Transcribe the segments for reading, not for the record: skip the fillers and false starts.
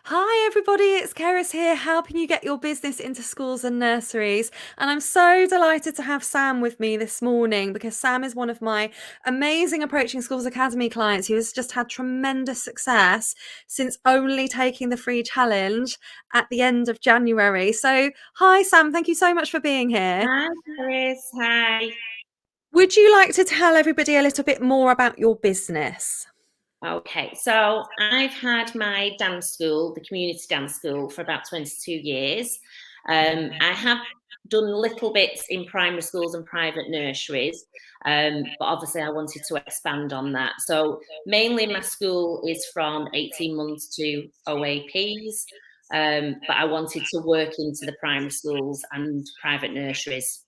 Hi, everybody, it's Keris here, helping you get your business into schools and nurseries. And I'm so delighted to have Sam with me this morning because Sam is one of my amazing Approaching Schools Academy clients who has just had tremendous success since only taking the free challenge at the end of January. So, hi, Sam, thank you so much for being here. Hi, Chris. Hi. Would you like to tell everybody a little bit more about your business? Okay, so I've had my dance school, the community dance school, for about 22 years. I have done little bits in primary schools and private nurseries, but obviously I wanted to expand on that. So mainly my school is from 18 months to OAPs, but I wanted to work into the primary schools and private nurseries.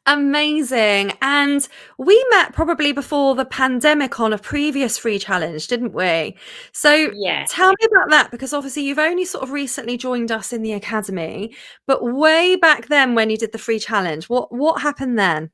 Amazing. And we met probably before the pandemic on a previous free challenge, didn't we? So Yeah. tell me about that because obviously you've only sort of recently joined us in the academy, but way back then when you did the free challenge, what happened then?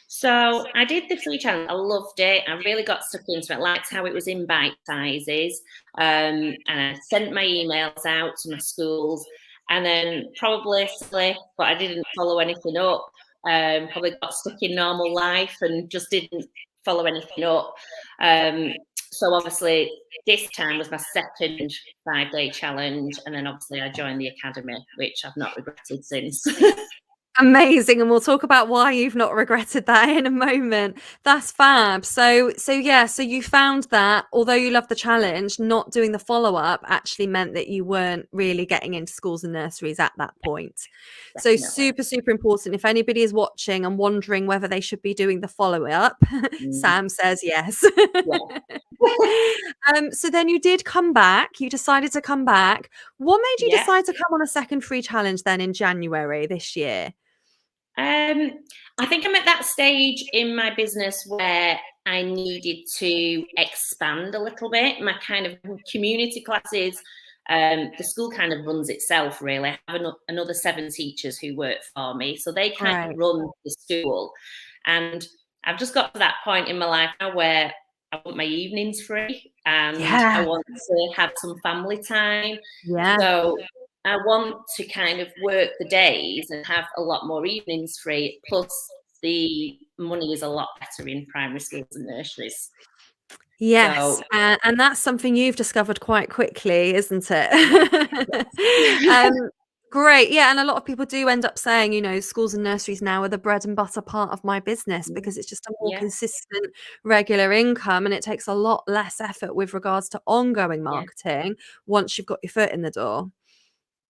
So I did the free challenge. I loved it. I really got stuck into it. Liked how it was in bite sizes. And I sent my emails out to my schools, and then probably silly, but I didn't follow anything up. Probably got stuck in normal life and just didn't follow anything up. So obviously this time was my second 5-day challenge, and then obviously I joined the academy, which I've not regretted since. Amazing, and we'll talk about why you've not regretted that in a moment. That's fab. So you found that although you loved the challenge, not doing the follow-up actually meant that you weren't really getting into schools and nurseries at that point. So Definitely. super, super important. If anybody is watching and wondering whether they should be doing the follow-up, Mm, Sam says yes. yeah. So then you did come back. You decided to come back. What made you Yeah. decide to come on a second free challenge then in January this year? Um, I think I'm at that stage in my business where I needed to expand a little bit. My kind of community classes, the school kind of runs itself, really. I have another 7 teachers who work for me. So they kind of Right. run the school. And I've just got to that point in my life now where I want my evenings free and I Yeah. want to have some family time. Yeah. So I want to kind of work the days and have a lot more evenings free. Plus, the money is a lot better in primary schools and nurseries. Yes, So, and that's something you've discovered quite quickly, isn't yeah, it? Um, Great, yeah, and a lot of people do end up saying, schools and nurseries now are the bread and butter part of my business yeah, because it's just a more yeah, consistent, regular income, and it takes a lot less effort with regards to ongoing yeah, marketing once you've got your foot in the door.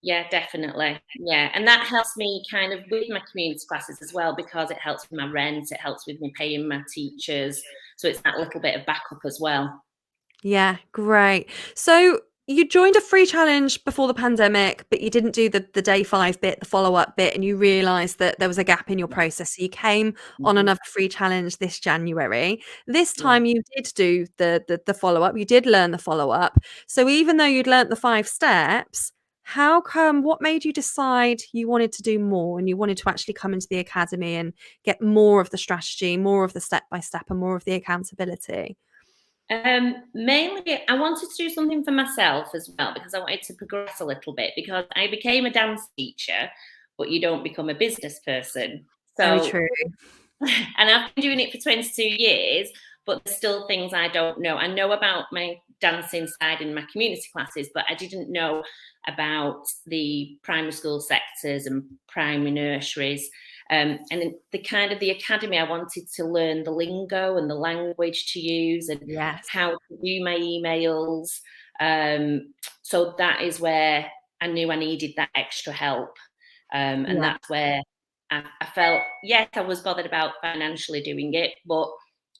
yeah, definitely. Yeah, and that helps me kind of with my community classes as well because it helps with my rent, it helps with me paying my teachers. So it's that little bit of backup as well. Yeah, great. So you joined a free challenge before the pandemic, but you didn't do the day 5 bit, the follow-up bit, and you realized that there was a gap in your Yeah, process. So you came on mhm, another free challenge this January. This yeah. time you did do the follow-up. You did learn the follow-up. So even though you'd learnt the 5 steps, how come what made you decide you wanted to do more and you wanted to actually come into the academy and get more of the strategy, more of the step by step, and more of the accountability? Mainly, I wanted to do something for myself as well because I wanted to progress a little bit because I became a dance teacher, but you don't become a business person. Very So, true. and I've been doing it for 22 years, but there's still things I don't know. I know about my dancing side in my community classes, but I didn't know about the primary school sectors and primary nurseries. And in the kind of the academy, I wanted to learn the lingo and the language to use and Yes. how to do my emails. So that is where I knew I needed that extra help. And Yeah. that's where I felt, yes, I was bothered about financially doing it, but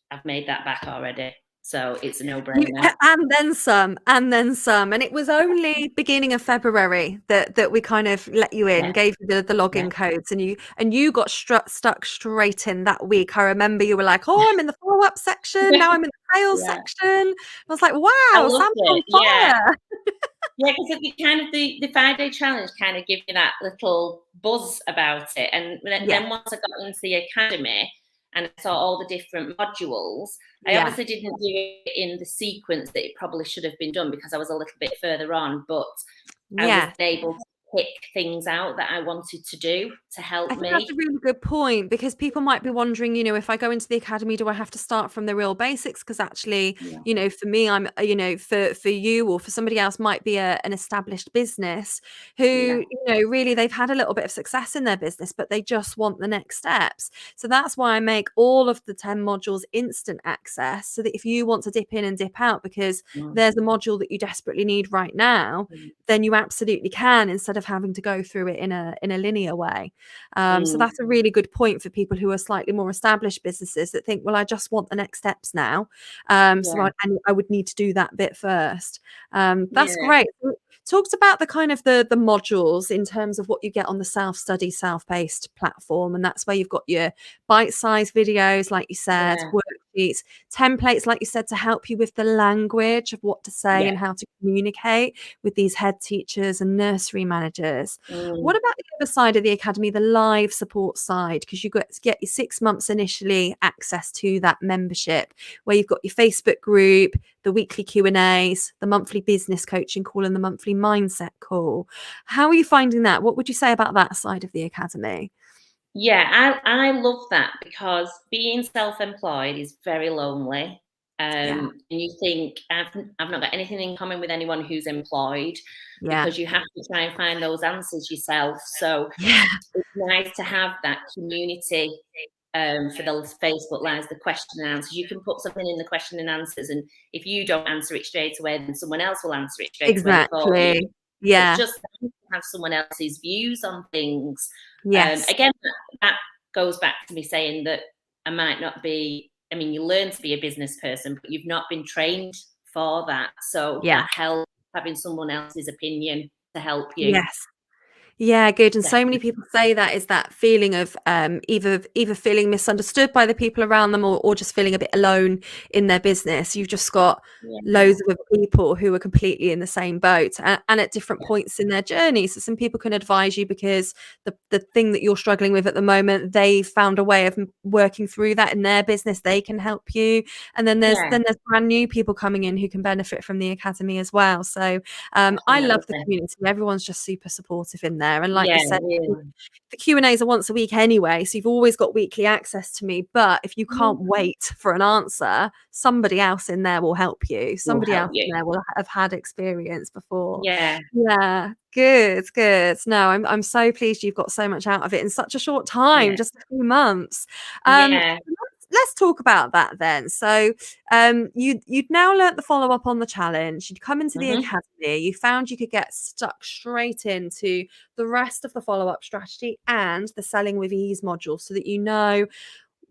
I've made that back already. So it's a no brainer. And then some, and then some. And it was only beginning of February that we kind of let you in, Yeah. gave you the Yeah. login codes, and you got stuck straight in that week. I remember you were like, "Oh, I'm in the follow-up section, now I'm in the sales Yeah. section." I was like, I "Wow, loved Sam's on it. Yeah. fire." Yeah, because the kind of the 5-day challenge kind of give you that little buzz about it. And Yeah. then once I got into the academy, and I saw all the different modules. I Yeah. obviously didn't do it in the sequence that it probably should have been done because I was a little bit further on, but I was Yeah. able to pick things out that I wanted to do to I help think that's a me. really good point, because people might be wondering, if I go into the academy, do I have to start from the real basics? Because actually, Yeah, for me, I'm, for you or for somebody else might be an established business who, yeah, really they've had a little bit of success in their business, but they just want the next steps. So that's why I make all of the 10 modules instant access, so that if you want to dip in and dip out because mm, there's a module that you desperately need right now, mm, then you absolutely can, instead of having to go through it in a linear way. So mm, that's a really good point for people who are slightly more established businesses that think, well, I just want the next steps now. So yeah, I would need to do that bit first. That's yeah, great. Talked about the kind of the modules in terms of what you get on the self-study, self-paced platform. And that's where you've got your bite-sized videos, like you said, yeah, worksheets, templates, like you said, to help you with the language of what to say yeah. and how to communicate with these head teachers and nursery managers. What Mm. about the other side of the academy, the live support side? Because you get your 6 months initially access to that membership, where you've got your Facebook group, the weekly Q&As, the monthly business coaching call, and the monthly mindset call. How are you finding that? What would you say about that side of the academy? Yeah, I love that because being self-employed is very lonely. Yeah, And you think I've not got anything in common with anyone who's employed, yeah, because you have to try and find those answers yourself. So yeah, it's nice to have that community, for those Facebook lives, the question and answers. You can put something in the question and answers, and if you don't answer it straight away, then someone else will answer it straight away for you. exactly. It's Yeah, just nice to have someone else's views on things. yes, Again, that goes back to me saying that I might not be. I mean, you learn to be a business person, but you've not been trained for that. So yeah, that helps, having someone else's opinion to help you. yes. Yeah, good. And so many Definitely. people say that is that feeling of either feeling misunderstood by the people around them, or just feeling a bit alone in their business. You've just got Yeah, loads of other people who are completely in the same boat, and at different yeah, points in their journey. So some people can advise you because the thing that you're struggling with at the moment, they found a way of working through that in their business. They can help you. And yeah, then there's brand new people coming in who can benefit from the academy as well. So I love the definitely. community. Everyone's just super supportive in there. And like you Yeah, said, really. the Q&As are once a week anyway, so you've always got weekly access to me. But if you can't Mhm. wait for an answer, somebody else in there will help you. Will Somebody help else in you. there will have had experience before. Yeah, Yeah, good, good. No, I'm so pleased you've got so much out of it in such a short time, yeah, just a few months. yeah. Let's talk about that then. So, you'd now learnt the follow up on the challenge. You'd come into the Mhm. academy. You found you could get stuck straight into the rest of the follow up strategy and the selling with ease module, so that you know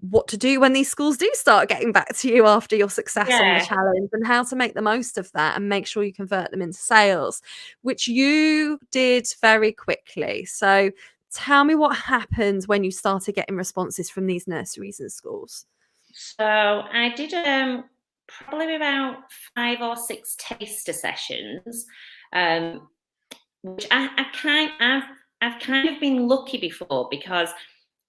what to do when these schools do start getting back to you after your success on the Yeah. challenge, and how to make the most of that and make sure you convert them into sales, which you did very quickly. So tell me what happened when you started getting responses from these nurseries and schools. So I did probably about 5 or 6 taster sessions, um, which I've kind of been lucky before, because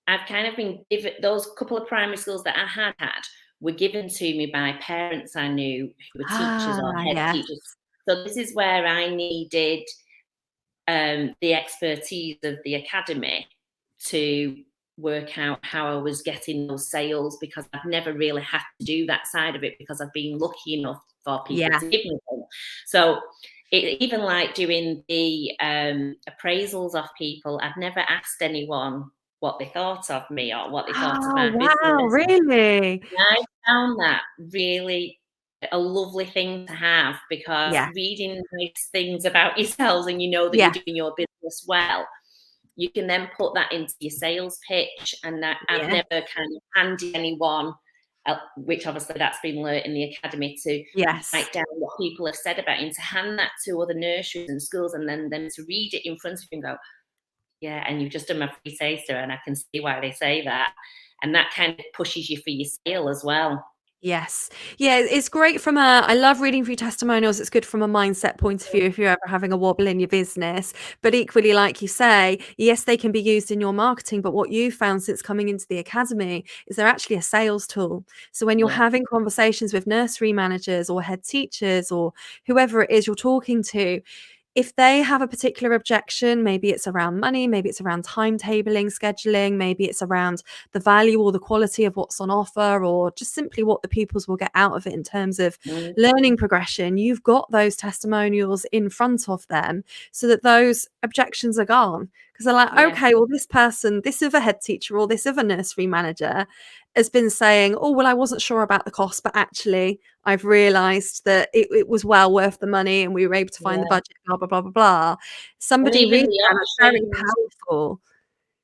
I've kind of been given those couple of primary schools that I had were given to me by parents I knew who were teachers or Ah, head yes. teachers. So this is where I needed, the expertise of the academy to work out how I was getting those sales, because I've never really had to do that side of it because I've been lucky enough for people Yeah. to give me them. So even like doing the appraisals of people, I've never asked anyone what they thought of me or what they thought of Oh, my wow, business. really? I found that really a lovely thing to have, because Yeah. reading nice things about yourselves and you know that you're Yeah. doing your business well, you can then put that into your sales pitch. And that I've Yeah. never kind of handed anyone, which obviously that's been learnt in the academy, to Yes. write down what people have said about you and to hand that to other nurseries and schools, and then them to read it in front of you and go, yeah, and you've just done my free taster, and I can see why they say that. And that kind of pushes you for your sale as well. Yes. Yeah, it's great from a I love reading through testimonials. It's good from a mindset point of view if you're ever having a wobble in your business. But equally, like you say, yes, they can be used in your marketing. But what you found since coming into the academy is they're actually a sales tool. So when you're Yeah. having conversations with nursery managers or head teachers or whoever it is you're talking to, if they have a particular objection, maybe it's around money, maybe it's around timetabling, scheduling, maybe it's around the value or the quality of what's on offer, or just simply what the pupils will get out of it in terms of Mm, learning progression, you've got those testimonials in front of them so that those objections are gone. Because they're like, yeah. okay, well, this person, this other head teacher or this other nursery manager has been saying, oh, well, I wasn't sure about the cost, but actually, I've realized that it was well worth the money and we were able to find the Yeah. budget, blah, blah, blah, blah, blah. And Somebody even reads the that, that's very options. powerful.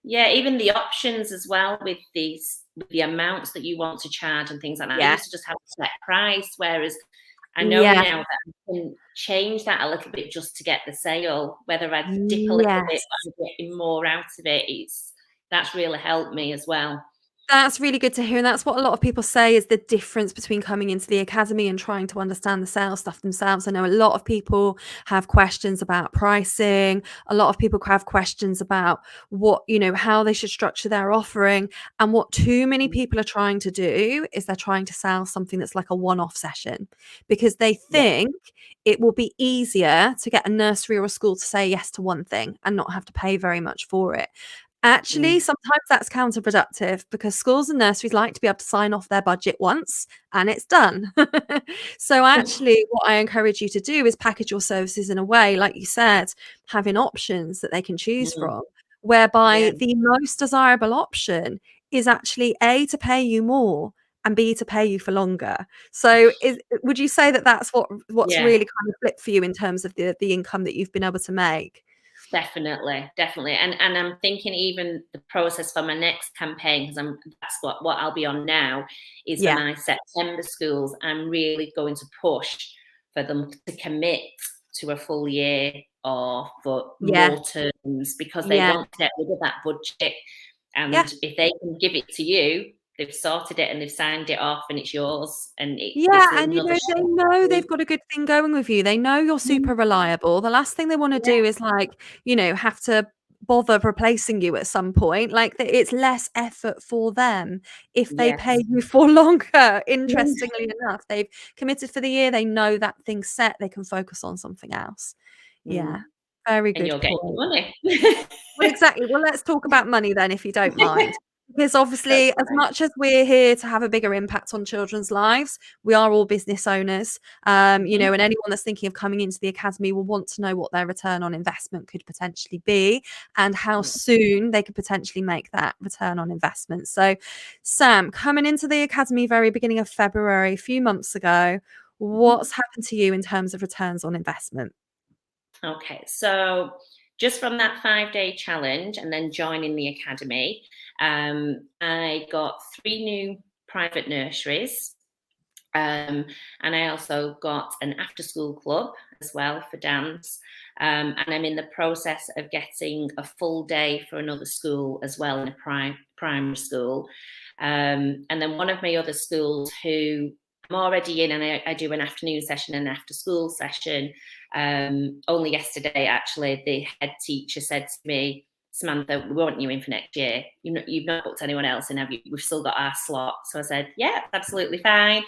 Yeah, even the options as well with these, with the amounts that you want to charge and things like that. I Yeah. used to just have a set price, whereas I know Yeah. now that I can change that a little bit just to get the sale. Whether I dip a little bit, Yes. but I'm getting more out of it. That's really helped me as well. That's really good to hear, and that's what a lot of people say is the difference between coming into the academy and trying to understand the sales stuff themselves. I know a lot of people have questions about pricing. A lot of people have questions about how they should structure their offering. And what too many people are trying to do is they're trying to sell something that's like a one-off session because they Yeah. think it will be easier to get a nursery or a school to say yes to one thing and not have to pay very much for it. Actually, Mm. sometimes that's counterproductive because schools and nurseries like to be able to sign off their budget once and it's done. So, actually, what I encourage you to do is package your services in a way, like you said, having options that they can choose Mm. from, Yeah. whereby the most desirable option is actually A, to pay you more and B, to pay you for longer. So, would you say that that's what's Yeah. really kind of flipped for you in terms of the income that you've been able to make? Definitely, definitely, and I'm thinking even the process for my next campaign, because that's what I'll be on now, is for Yeah. my September schools. I'm really going to push for them to commit to a full year or for Yeah. more terms because they Yeah. want to get rid of that budget. Yeah. And if they can give it to you, they've sorted it and they've signed it off and it's yours, and Yeah, it's and another they step. know they've got a good thing going with you. They know you're Mm, super reliable. The last thing they wanna yeah, do is, like, have to bother replacing you at some point. Like, it's less effort for them if they pay yes. you for longer, Mm, interestingly enough. They've committed for the year, they know that thing's set, they can focus on something else. mm, Yeah, very and good you're getting point. your money. Well, exactly. Well, let's talk about money then, if you don't mind. Because That's obviously, as fine. much as we're here to have a bigger impact on children's lives, we are all business owners. Mhm, And anyone that's thinking of coming into the academy will want to know what their return on investment could potentially be and how yeah, soon they could potentially make that return on investment. So, Sam, coming into the academy very beginning of February, a few months ago, mhm. what's happened to you in terms of returns on investment? Okay, so just from that 5-day challenge and then joining the academy, I got 3 new private nurseries. And I also got an after school club as well for dance. And I'm in the process of getting a full day for another school as well in a primary school. And then one of my other schools who I'm already in, and I do an afternoon session and an after school session. Only yesterday, actually, the head teacher said to me, Samantha, we want you in for next year. You've not booked anyone else in, have you? We've still got our slot. So I said, yeah, absolutely fine.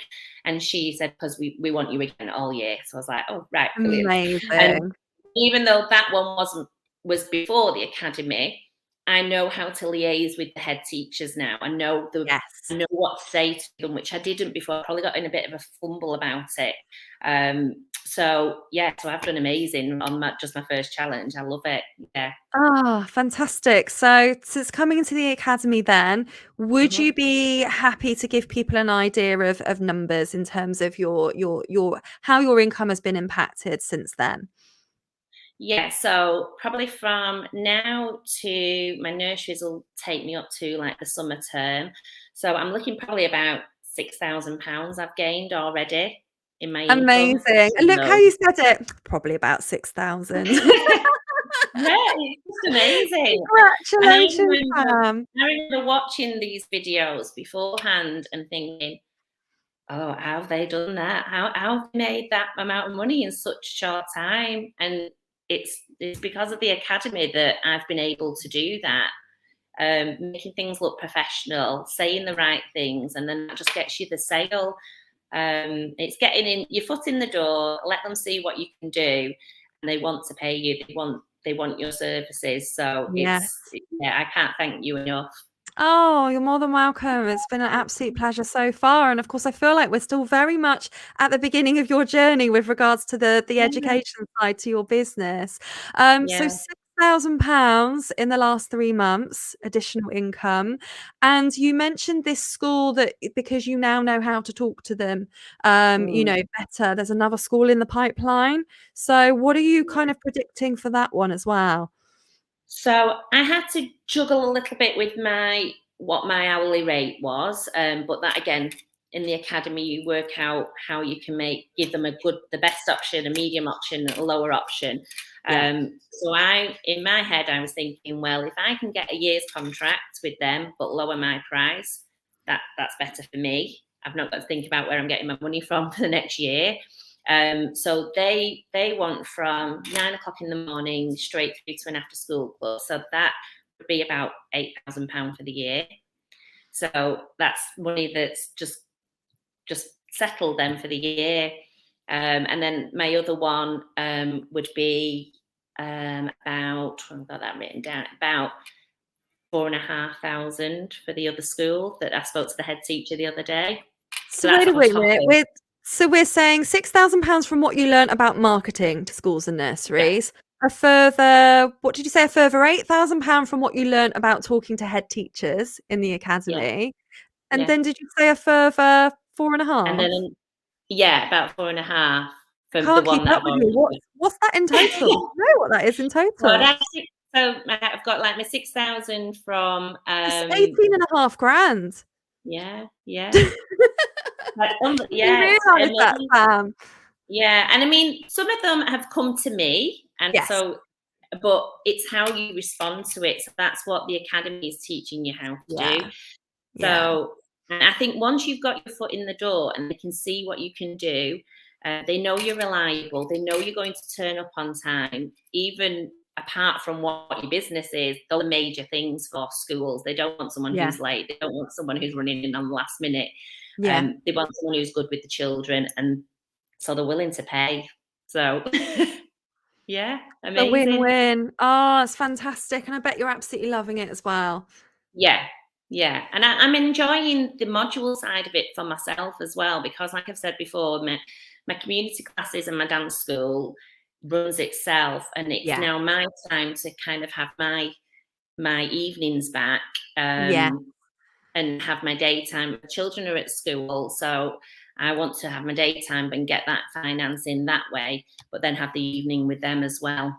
And she said, because we want you again all year. So I was like, oh, right, brilliant. And Amazing. even though that one was before the academy, I know how to liaise with the head teachers now. I Yes. know what to say to them, which I didn't before. I probably got in a bit of a fumble about it. So I've done amazing on just my first challenge. I love it. Yeah. Ah, fantastic. So since coming into the academy then, would Mhm. you be happy to give people an idea of numbers in terms of your how your income has been impacted since then? Yeah, so probably from now to my nurseries will take me up to like the summer term. So I'm looking probably about £6,000 I've gained already in my income. Amazing. And look how So you said it. Probably about 6,000. yeah, it's just amazing. And Congratulations, Sam. I remember watching these videos beforehand and thinking, oh, how have they done that? How have they made that amount of money in such a short time? And it's because of the academy that I've been able to do that. Making things look professional, saying the right things, and then that just gets you the sale. It's getting in your foot in the door, let them see what you can do, and they want to pay you. They want your services. So Yeah. yeah, I can't thank you enough. Oh, you're more than welcome. It's been an absolute pleasure so far. And of course, I feel like we're still very much at the beginning of your journey with regards to the Yeah, education side to your business. So yeah. £6,000 in the last 3 months, additional income. And you mentioned this school that because you now know how to talk to them, Mm. better. There's another school in the pipeline. So what are you kind of predicting for that one as well? So I had to juggle a little bit with my what my hourly rate was, but that again in the academy you work out how you can give them the best option, a medium option, a lower option. Yeah. So I in my head I was thinking, well, if I can get a year's contract with them but lower my price, that's better for me. I've not got to think about where I'm getting my money from for the next year. So they want from 9 o'clock in the morning straight through to an after school club. So that would be about £8,000 for the year. So that's money that's just settled then for the year. And then my other one would be about I've got that written down about 4,500 for the other school that I spoke to the head teacher the other day. So So that's wait a on top minute. of We're saying £6,000 from what you learnt about marketing to schools and yeah nurseries. A further, what did you say? A further £8,000 from what you learnt about talking to head teachers in the yeah academy. And yeah. then did you say a further four and a And half? then yeah, about 4.5 I for the can't keep one that up I've with you. already What's that in total? Do you know what that is in Well, total? that's it. So I've got like my 6,000 from It's 18.5 grand. yeah, Do yeah. Like, you yeah, it's realise that, amazing. Sam? Yeah, and I mean, some of them have come to me, and Yes. so, but it's how you respond to it. So that's what the academy is teaching you how to do. Yeah. Yeah. So, and I think once you've got your foot in the door and they can see what you can do, they know you're reliable, they know you're going to turn up on time, even apart from what your business is, those are major things for schools. They don't want someone Yeah. who's late, they don't want someone who's running in on the last minute. Yeah. They want someone who's good with the children, and so they're willing to pay. So, yeah, A amazing. win-win. Oh, it's fantastic, and I bet you're absolutely loving it as well. Yeah, yeah, and I'm enjoying the module side of it for myself as well because, like I've said before, my community classes and my dance school runs itself, and it's Yeah. now my time to kind of have my evenings back Yeah. and have my daytime. My children are at school, so I want to have my daytime and get that finance in that way, but then have the evening with them as well.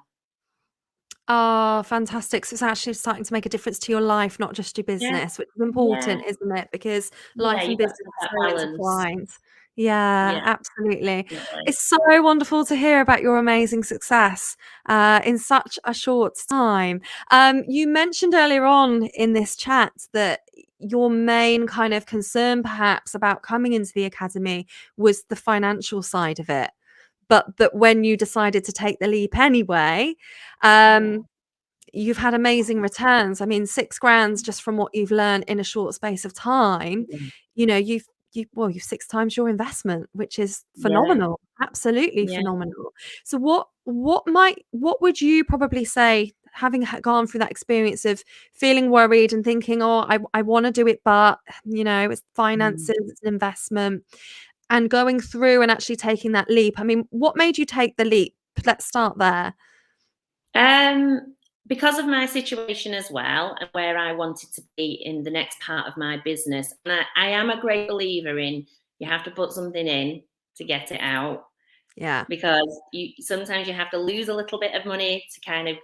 Oh, fantastic. So it's actually starting to make a difference to your life, not just your Yeah, business, which is yeah, important, isn't it? Because yeah. life and You've got to business have are so that balance. intertwined. Yeah, Yeah, absolutely. definitely. It's so wonderful to hear about your amazing success in such a short time. You mentioned earlier on in this chat that your main kind of concern, perhaps, about coming into the academy was the financial side of it, but that when you decided to take the leap anyway, Yeah. um, you've had amazing returns. I mean, 6 grand just from what you've learned in a short space of time, Yeah. you've 6 times your investment, which is Yeah. phenomenal, absolutely Yeah. phenomenal. So what would you probably say, having gone through that experience of feeling worried and thinking, "Oh, I wanna do it, but, it's Mm. finances, it's an investment," and going through and actually taking that leap. I mean, what made you take the leap? Let's start there. Um, because of my situation as well, and where I wanted to be in the next part of my business, and I am a great believer in you have to put something in to get it out Yeah. because you sometimes you have to lose a little bit of money to kind of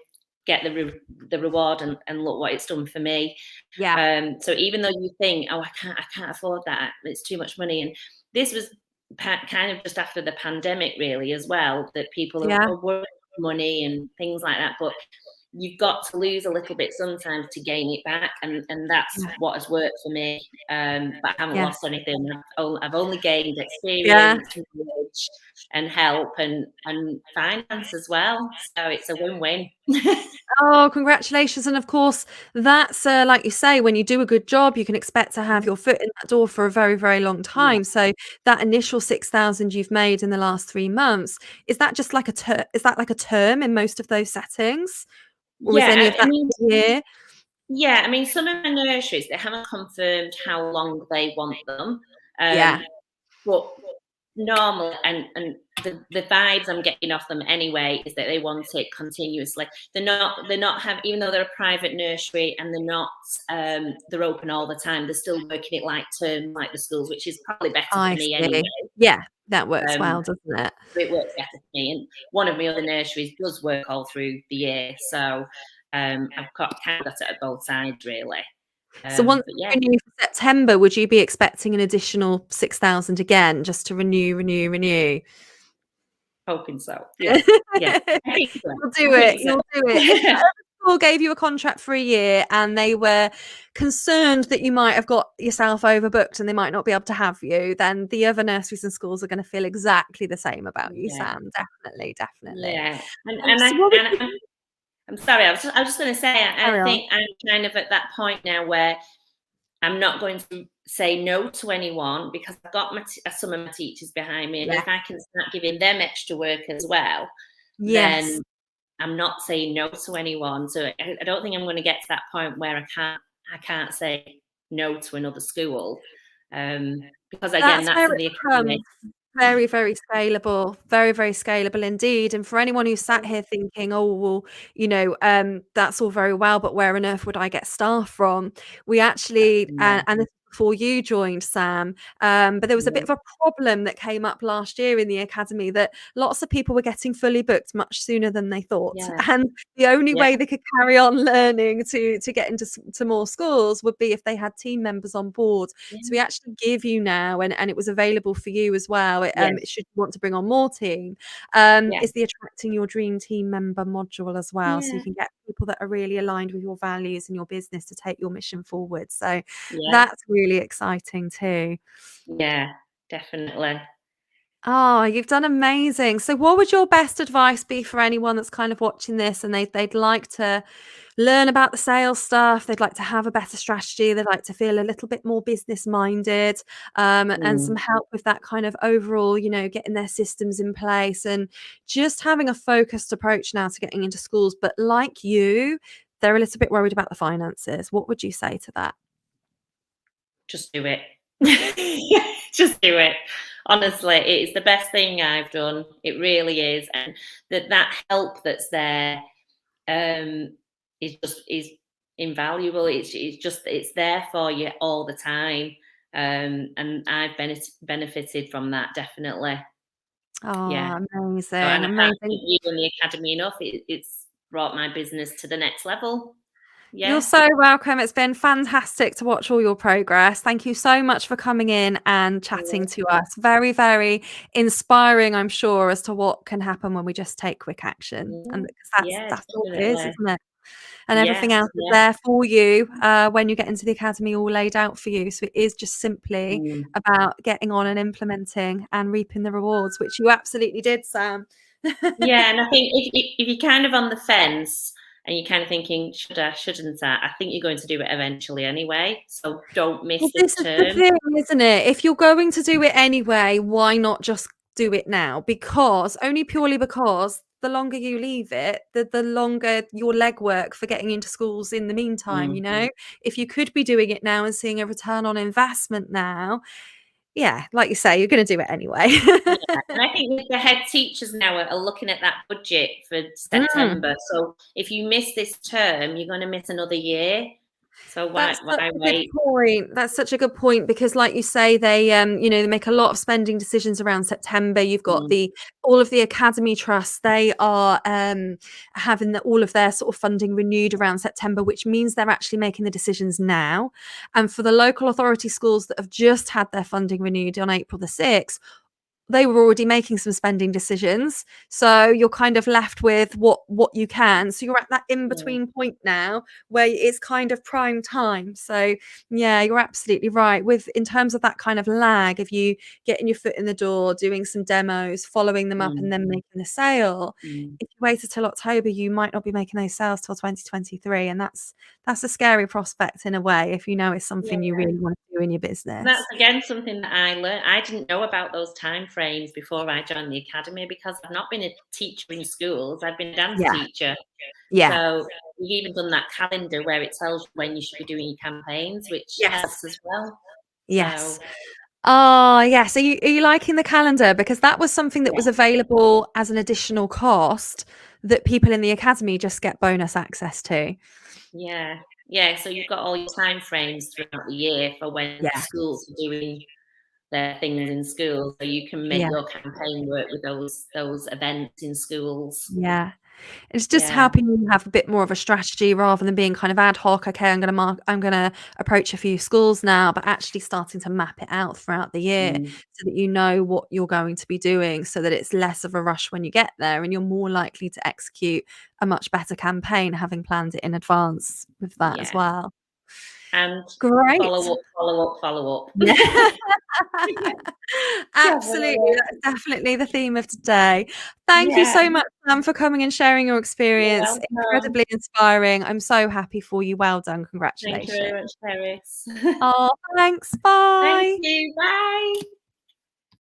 get the reward and look what it's done for me. Yeah. So even though you think, oh, I can't afford that, it's too much money, and this was kind of just after the pandemic, really, as well, that people are Yeah. worried about money and things like that. But you've got to lose a little bit sometimes to gain it back, and that's Yeah. what has worked for me. But I haven't Yeah. lost anything. I've only gained Yeah. experience, knowledge, and help, and finance as well. So it's a win-win. Oh, congratulations. And of course, that's like you say, when you do a good job, you can expect to have your foot in that door for a very, very long Yeah, time. So that initial 6,000 you've made in the last 3 months, is that just like is that like a term in most of those settings? Or is any yeah. of I that mean, a year? yeah. I mean, some of my nurseries they haven't confirmed how long they want them, Yeah. but normal and the vibes I'm getting off them anyway is that they want it continuously. They're not have even though they're a private nursery and they're open all the time, they're still working it like term like the schools, which is probably better for I me see. anyway. Yeah, that works Um, well, doesn't it? it works better for me. And one of my other nurseries does work all through the year. So I've got kind of got it at both sides really. So once But yeah, you renew for September, would you be expecting an additional 6,000 again just to renew, renew, renew? hoping so. Yeah. Yeah. I think so. You'll I do it, think so. you'll do it. If the other school gave you a contract for a year and they were concerned that you might have got yourself overbooked and they might not be able to have you, then the other nurseries and schools are gonna feel exactly the same about you, Yeah. Sam. Definitely, definitely. Yeah. And So what would you I'm sorry, I was just going to say, I carry on? think I'm kind of at that point now where I'm not going to say no to anyone because I've got some of my teachers behind me. And Yeah. if I can start giving them extra work as well, Yes. then I'm not saying no to anyone. So I don't think I'm going to get to that point where I can't say no to another school. Because again, That's that's where in it the becomes academy. very, very scalable. Very, very scalable indeed. And for anyone who's sat here thinking, "Oh, well, that's all very well, but where on earth would I get staff from?" We actually Yeah, and this was before you joined, Sam, but there was a bit yeah, of a problem that came up last year in the academy that lots of people were getting fully booked much sooner than they thought. yeah, And the only yeah, way they could carry on learning to get into to more schools would be if they had team members on board. So we yeah, actually give you now, and it was available for you as well, yeah, should you want to bring on more team, yeah, is the Attracting Your Dream Team Member module as well. So you yeah, can get people that are really aligned with your values and your business to take your mission forward. So yeah, that's really exciting too. yeah, definitely. Oh, you've done amazing. So what would your best advice be for anyone that's kind of watching this and they'd like to learn about the sales stuff, they'd like to have a better strategy, they'd like to feel a little bit more business minded, and some Mm. help with that kind of overall, getting their systems in place and just having a focused approach now to getting into schools. But like you, they're a little bit worried about the finances. What would you say to that? Just do it. Just do it. Honestly, it is the best thing I've done. It really is, and that help that's there is invaluable. It's there for you all the time, and I've benefited from that definitely. Yeah. Oh, So, amazing, and I can't amazing. thank you and the academy enough. It's brought my business to the next level. You're Yeah. so welcome. It's been fantastic to watch all your progress. Thank you so much for coming in and chatting to us. Very, very inspiring, I'm sure, as to what can happen when we just take quick action. And Yeah. because that's Yeah. that's all it is, Definitely. isn't it? And everything Yes. else is Yeah. there for you when you get into the academy, all laid out for you. So it is just simply Mm. about getting on and implementing and reaping the rewards, which you absolutely did, Sam. Yeah, and I think if you're kind of on the fence and you're kind of thinking, should I, shouldn't I? I think you're going to do it eventually anyway. So don't Well, miss this this is the term. thing, isn't it? If you're going to do it anyway, why not just do it now? Because only purely because the longer you leave it, the longer your legwork for getting into schools in the meantime, Mm. If you could be doing it now and seeing a return on investment now, yeah, like you say, you're gonna do it anyway. Yeah, and I think the head teachers now are looking at that budget for Mm. September. So if you miss this term, you're going to miss another year. So why That's such why a good wait? point. That's such a good point because like you say, they make a lot of spending decisions around September. You've got Mm. all of the academy trusts, they are having all of their sort of funding renewed around September, which means they're actually making the decisions now. And for the local authority schools that have just had their funding renewed on April the 6th, they were already making some spending decisions, so you're kind of left with what you can. So you're at that in Yeah. between point now where it's kind of prime time. So yeah, you're absolutely right. With in terms of that kind of lag of you getting your foot in the door, doing some demos, following them up, and Mm, then making the sale. mm. If you waited till October, you might not be making those sales till 2023, and that's a scary prospect in a way if you know it's Yeah. something you really want to do in your And that's business. again something that I learned. I didn't know about those time frames before I joined the academy because I've not been a teacher in schools. I've been a dance Yeah, teacher. yeah, So we've even done that calendar where it tells you when you should be doing your campaigns, which yes, helps as well. yes. So Oh, yes. Are you liking the calendar? Because that was something that yeah, was available as an additional cost that people in the academy just get bonus access to. yeah, yeah. So you've got all your time frames throughout the year for when Yeah, schools are doing their things in school, so you can make yeah, your campaign work with those events in schools. yeah. It's just Yeah. helping you have a bit more of a strategy rather than being kind of ad hoc. Okay, I'm gonna approach a few schools now, but actually starting to map it out throughout the year Mm, so that you know what you're going to be doing so that it's less of a rush when you get there and you're more likely to execute a much better campaign having planned it in advance with that as yeah. well. And Great. follow up, follow up, follow up. Yeah. Absolutely, Definitely. that's definitely the theme of today. Thank you Yeah, so much, Sam, for coming and sharing your you're experience. welcome. Incredibly inspiring. I'm so happy for you. Well done. Thank you Congratulations. very much, Paris. Oh, thanks. Thank Bye. you. Bye.